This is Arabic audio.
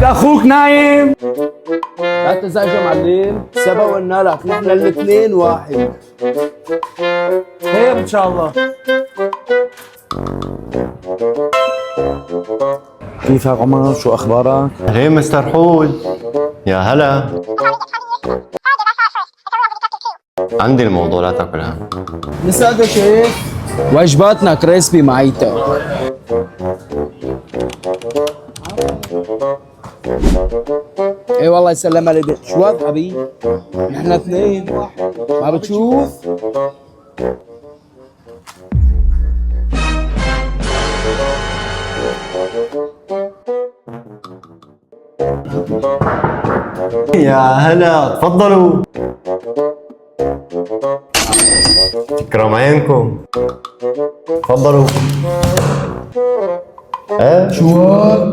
لك اخوك نايم. لا تزعج يا معلم، سبقنا لك نحن الاثنين واحد. خير ان شاء الله. كيفك عمر؟ شو اخبارك؟ هي مستر حود، يا هلا. عندي الموضوع لا تاكل هم. نسألك كيف؟ وجباتنا كريسبي معيتك. اي والله يسلم عليك. شو هذا حبيبي؟ نحن اثنين ما بتشوف؟ يا هلا، تفضلوا. تكرم عينكم، تفضلوا. شو هذا؟